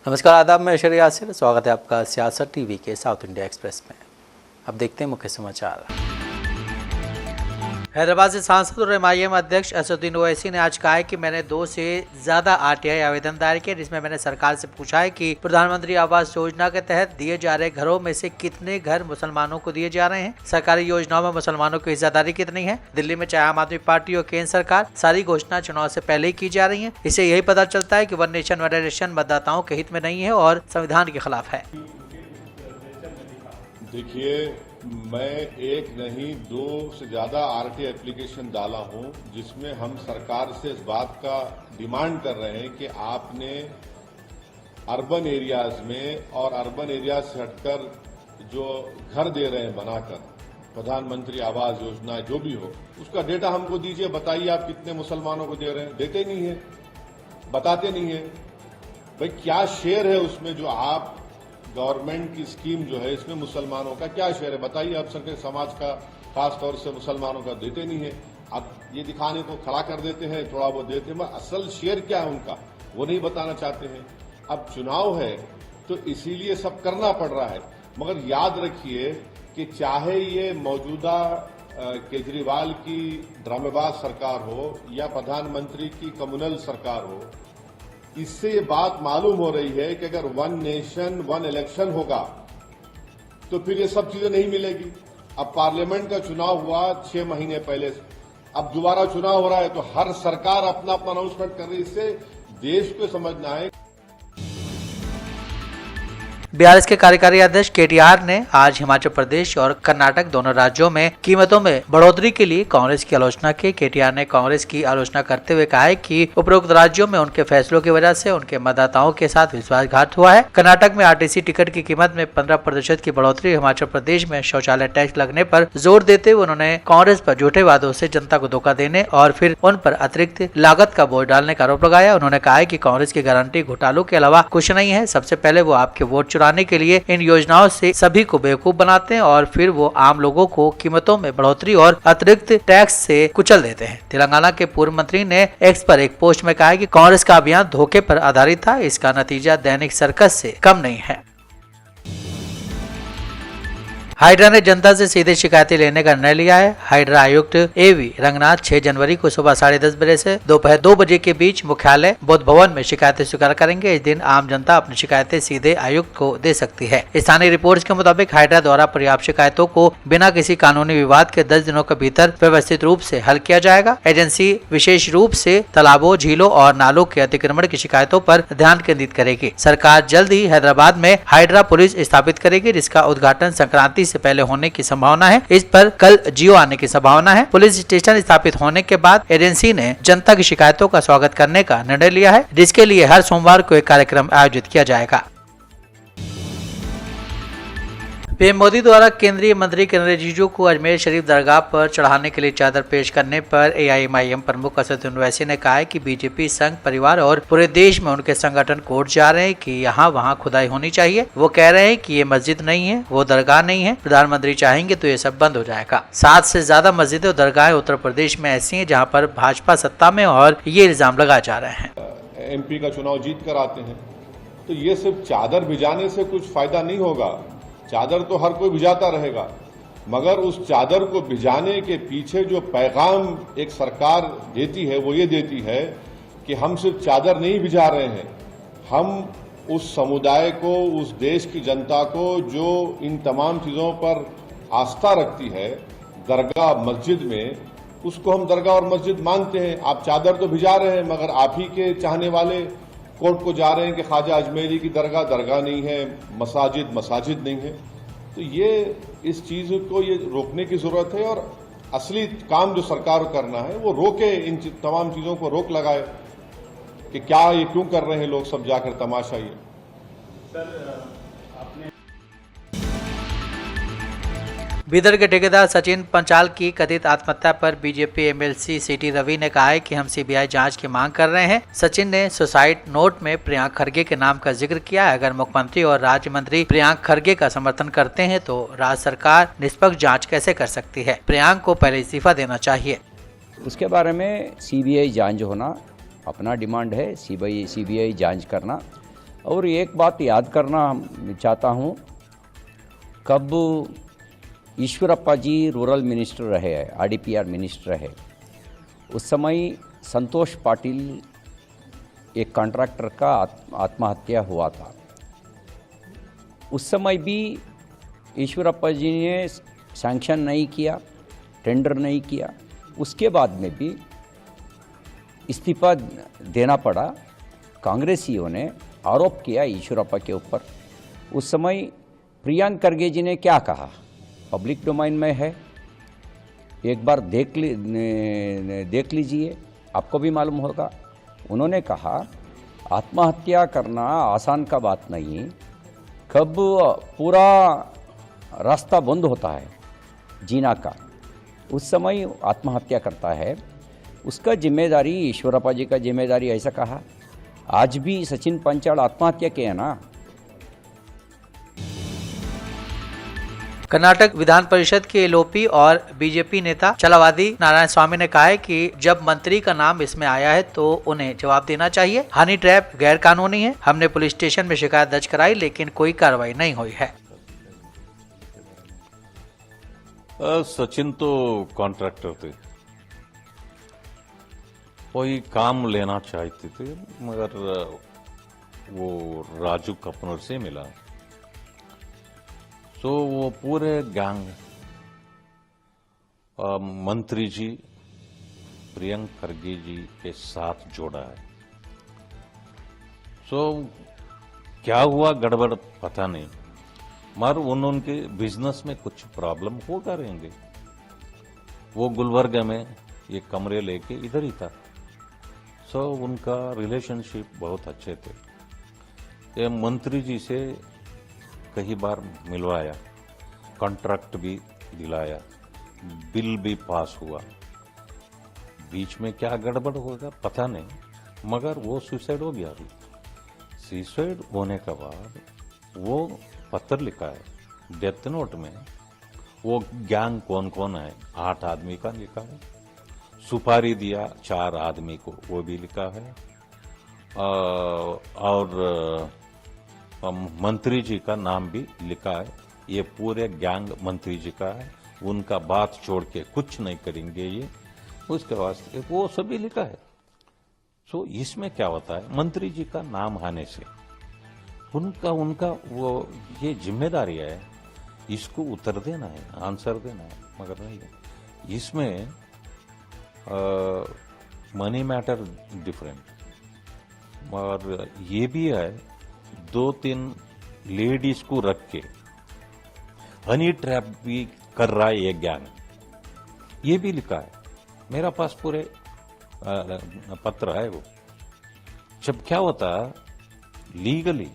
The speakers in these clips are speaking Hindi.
नमस्कार, आदाब, मैं अशर यासिर। स्वागत है आपका सियासत टीवी के साउथ इंडिया एक्सप्रेस में। अब देखते हैं मुख्य समाचार। हैदराबाद से सांसद और एमआईएम अध्यक्ष असदुद्दीन ओवैसी ने आज कहा है कि मैंने 2 से ज्यादा आरटीआई आवेदन दायर किए, जिसमें मैंने सरकार से पूछा है कि प्रधानमंत्री आवास योजना के तहत दिए जा रहे घरों में से कितने घर मुसलमानों को दिए जा रहे हैं, सरकारी योजनाओं में मुसलमानों की हिस्सेदारी कितनी है। दिल्ली में चाहे आम आदमी पार्टी और केंद्र सरकार, सारी घोषणा चुनाव से पहले ही की जा रही है। इससे यही पता चलता है कि वन नेशन वन इलेक्शन मतदाताओं के हित में नहीं है और संविधान के खिलाफ है। देखिए, मैं एक नहीं 2 से ज्यादा आरटीआई एप्लीकेशन डाला हूं, जिसमें हम सरकार से इस बात का डिमांड कर रहे हैं कि आपने अर्बन एरियाज में और अर्बन एरियाज से हटकर जो घर दे रहे हैं बनाकर, प्रधानमंत्री आवास योजना जो भी हो, उसका डेटा हमको दीजिए। बताइए आप कितने मुसलमानों को दे रहे हैं। देते नहीं है, बताते नहीं है। भाई क्या शेयर है उसमें, जो आप गवर्नमेंट की स्कीम जो है इसमें मुसलमानों का क्या शेयर है बताइए। आप सबके समाज का, खास तौर से मुसलमानों का देते नहीं है। आप ये दिखाने को खड़ा कर देते हैं, थोड़ा बहुत देते हैं, असल शेयर क्या है उनका वो नहीं बताना चाहते हैं। अब चुनाव है तो इसीलिए सब करना पड़ रहा है। मगर याद रखिए कि चाहे ये मौजूदा केजरीवाल की ड्रामेबाज सरकार हो या प्रधानमंत्री की कम्युनल सरकार हो, इससे ये बात मालूम हो रही है कि अगर वन नेशन वन इलेक्शन होगा तो फिर ये सब चीजें नहीं मिलेगी। अब पार्लियामेंट का चुनाव हुआ 6 महीने पहले, अब दोबारा चुनाव हो रहा है तो हर सरकार अपना अपना अनाउंसमेंट कर रही है। इससे देश को समझना है। बीआरएस के कार्यकारी अध्यक्ष केटीआर ने आज हिमाचल प्रदेश और कर्नाटक दोनों राज्यों में कीमतों में बढ़ोतरी के लिए कांग्रेस की आलोचना की। केटीआर ने कांग्रेस की आलोचना करते हुए कहा है कि उपरोक्त राज्यों में उनके फैसलों की वजह से उनके मतदाताओं के साथ विश्वासघात हुआ है। कर्नाटक में आरटीसी टिकट की कीमत में 15% की बढ़ोतरी, हिमाचल प्रदेश में शौचालय टैक्स लगने पर जोर देते हुए उन्होंने कांग्रेस पर झूठे वादों से जनता को धोखा देने और फिर उन पर अतिरिक्त लागत का बोझ डालने का आरोप लगाया। उन्होंने कहा है कि कांग्रेस की गारंटी घोटालों के अलावा कुछ नहीं है। सबसे पहले वो आपके वोट के लिए इन योजनाओं से सभी को बेवकूफ बनाते हैं और फिर वो आम लोगों को कीमतों में बढ़ोतरी और अतिरिक्त टैक्स से कुचल देते हैं। तेलंगाना के पूर्व मंत्री ने एक्स पर एक पोस्ट में कहा है कि कांग्रेस का अभियान धोखे पर आधारित था, इसका नतीजा दैनिक सर्कस से कम नहीं है। हाइड्रा ने जनता से सीधे शिकायतें लेने का निर्णय लिया है। हाइड्रा आयुक्त एवी रंगनाथ 6 जनवरी को सुबह 10:30 बजे से दोपहर 2 बजे के बीच मुख्यालय बुद्ध भवन में शिकायतें स्वीकार करेंगे। इस दिन आम जनता अपनी शिकायतें सीधे आयुक्त को दे सकती है। स्थानीय रिपोर्ट्स के मुताबिक हाइड्रा द्वारा पर्याप्त शिकायतों को बिना किसी कानूनी विवाद के 10 दिनों के भीतर व्यवस्थित रूप से हल किया जाएगा। एजेंसी विशेष रूप से तालाबों, झीलों और नालों के अतिक्रमण की शिकायतों पर ध्यान केंद्रित करेगी। सरकार जल्द ही हैदराबाद में हाइड्रा पुलिस स्थापित करेगी, जिसका उद्घाटन संक्रांति से पहले होने की संभावना है। इस पर कल जियो आने की संभावना है। पुलिस स्टेशन स्थापित होने के बाद एजेंसी ने जनता की शिकायतों का स्वागत करने का निर्णय लिया है, जिसके लिए हर सोमवार को एक कार्यक्रम आयोजित किया जाएगा। पीएम मोदी द्वारा केंद्रीय मंत्री किरण रिजिजू को अजमेर शरीफ दरगाह पर चढ़ाने के लिए चादर पेश करने पर एआईएमआईएम प्रमुख असदुद्दीन ओवैसी ने कहा है कि बीजेपी संघ परिवार और पूरे देश में उनके संगठन कोर्ट जा रहे हैं कि यहाँ वहाँ खुदाई होनी चाहिए। वो कह रहे हैं कि ये मस्जिद नहीं है, वो दरगाह नहीं है। प्रधानमंत्री चाहेंगे तो ये सब बंद हो जाएगा। 7 से ज्यादा मस्जिदें और दरगाहें उत्तर प्रदेश में ऐसी हैं जहाँ पर भाजपा सत्ता में और ये इल्जाम लगाए जा रहे हैं। एमपी का चुनाव जीत कर आते हैं तो ये सिर्फ चादर भिजाने से कुछ फायदा नहीं होगा। चादर तो हर कोई भिजाता रहेगा, मगर उस चादर को भिजाने के पीछे जो पैगाम एक सरकार देती है वो ये देती है कि हम सिर्फ चादर नहीं भिजा रहे हैं, हम उस समुदाय को, उस देश की जनता को जो इन तमाम चीजों पर आस्था रखती है, दरगाह मस्जिद में, उसको हम दरगाह और मस्जिद मानते हैं। आप चादर तो भिजा रहे हैं, मगर आप ही के चाहने वाले कोर्ट को जा रहे हैं कि ख्वाजा अजमेरी की दरगाह दरगाह नहीं है, मसाजिद मसाजिद नहीं है। तो ये इस चीज को ये रोकने की जरूरत है और असली काम जो सरकार को करना है वो रोके, इन तमाम चीजों को रोक लगाए कि क्या ये क्यों कर रहे हैं लोग सब जाकर तमाशा। ये बीदर के ठेकेदार सचिन पंचाल की कथित आत्महत्या पर बीजेपी एमएलसी सीटी रवि ने कहा है कि हम सीबीआई जांच की मांग कर रहे हैं। सचिन ने सुसाइड नोट में प्रियंक खरगे के नाम का जिक्र किया है। अगर मुख्यमंत्री और राज्य मंत्री प्रियंक खरगे का समर्थन करते हैं तो राज्य सरकार निष्पक्ष जाँच कैसे कर सकती है। प्रियंक को पहले इस्तीफा देना चाहिए। उसके बारे में सीबीआई जांच होना अपना डिमांड है, सीबीआई जांच करना। और एक बात याद करना चाहता हूँ, कब ईश्वरप्पा जी रूरल मिनिस्टर रहे, आरडीपीआर मिनिस्टर रहे, उस समय संतोष पाटिल एक कॉन्ट्रैक्टर का आत्महत्या हुआ था। उस समय भी ईश्वरप्पा जी ने सैंक्शन नहीं किया, टेंडर नहीं किया, उसके बाद में भी इस्तीफा देना पड़ा। कांग्रेसियों ने आरोप किया ईश्वरप्पा के ऊपर। उस समय प्रियंक खरगे जी ने क्या कहा, पब्लिक डोमेन में है, एक बार देख लीजिए, आपको भी मालूम होगा। उन्होंने कहा आत्महत्या करना आसान का बात नहीं, कब पूरा रास्ता बंद होता है जीना का, उस समय आत्महत्या करता है, उसका जिम्मेदारी ईश्वरप्पा जी का जिम्मेदारी, ऐसा कहा। आज भी सचिन पंचाल आत्महत्या किया ना। कर्नाटक विधान परिषद के एलओपी और बीजेपी नेता चलवादी नारायण स्वामी ने कहा है कि जब मंत्री का नाम इसमें आया है तो उन्हें जवाब देना चाहिए। हनी ट्रैप गैर कानूनी है। हमने पुलिस स्टेशन में शिकायत दर्ज कराई लेकिन कोई कार्रवाई नहीं हुई है। सचिन तो कॉन्ट्रैक्टर थे, कोई काम लेना चाहते थे, मगर वो राजू कपनर से मिला, तो वो पूरे गैंग मंत्री जी प्रियंक खरगे जी के साथ जोड़ा है। सो क्या हुआ गड़बड़ पता नहीं, मगर उनके बिजनेस में कुछ प्रॉब्लम होगा रहेंगे। वो गुलबर्गा में एक कमरे लेके इधर ही था। सो उनका रिलेशनशिप बहुत अच्छे थे। ये मंत्री जी से कई बार मिलवाया, कॉन्ट्रैक्ट भी दिलाया, बिल भी पास हुआ। बीच में क्या गड़बड़ होगा पता नहीं, मगर वो सुसाइड हो गया। अभी सुसाइड होने के बाद वो पत्र लिखा है डेथ नोट में, वो गैंग कौन कौन है 8 आदमी का लिखा है, सुपारी दिया 4 आदमी को वो भी लिखा है, और मंत्री जी का नाम भी लिखा है। ये पूरे गैंग मंत्री जी का है, उनका बात छोड़ के कुछ नहीं करेंगे ये, उसके वास्ते वो सभी लिखा है। सो इसमें क्या होता है, मंत्री जी का नाम आने से उनका वो ये जिम्मेदारी है, इसको उत्तर देना है, आंसर देना है, मगर नहीं है इसमें मनी मैटर डिफरेंट। और ये भी है 2-3 लेडीज को रख के हनी ट्रैप भी कर रहा है ये गैंग, ये भी लिखा है मेरा पास, पूरे पत्र है वो। जब क्या होता लीगली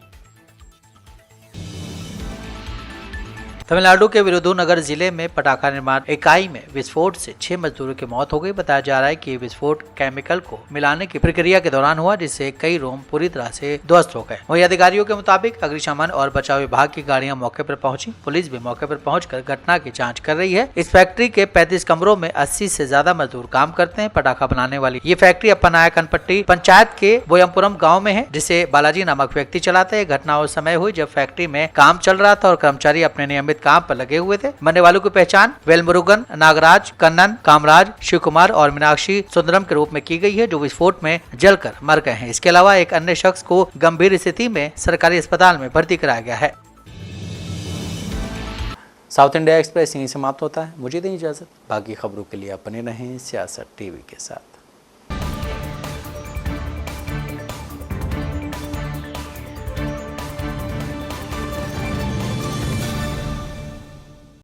तमिलनाडु के विरुधुनगर जिले में पटाखा निर्माण इकाई में विस्फोट से 6 मजदूरों की मौत हो गई। बताया जा रहा है कि विस्फोट केमिकल को मिलाने की प्रक्रिया के दौरान हुआ, जिससे कई रूम पूरी तरह से ध्वस्त हो गए। वहीं अधिकारियों के मुताबिक अग्निशमन और बचाव विभाग की गाड़ियां मौके पर पहुंची। पुलिस भी मौके पर पहुंचकर घटना की जांच कर रही है। इस फैक्ट्री के 35 कमरों में 80 से ज्यादा मजदूर काम करते हैं। पटाखा बनाने वाली ये फैक्ट्री अप्पनायकनपट्टी पंचायत के बोयमपुरम गाँव में है, जिसे बालाजी नामक व्यक्ति चलाते हैं। घटना उस समय हुई जब फैक्ट्री में काम चल रहा था और कर्मचारी अपने नियमित काम पर लगे हुए थे। मरने वालों की पहचान वेलमुरुगन, नागराज, कन्नन, कामराज, शिव कुमार और मीनाक्षी सुंदरम के रूप में की गई है, जो विस्फोट में जलकर मर गए हैं। इसके अलावा एक अन्य शख्स को गंभीर स्थिति में सरकारी अस्पताल में भर्ती कराया गया है। साउथ इंडिया एक्सप्रेस यहीं समाप्त होता है। मुझे दें इजाजत। बाकी खबरों के लिए आप बने रहें सियासत टीवी के साथ।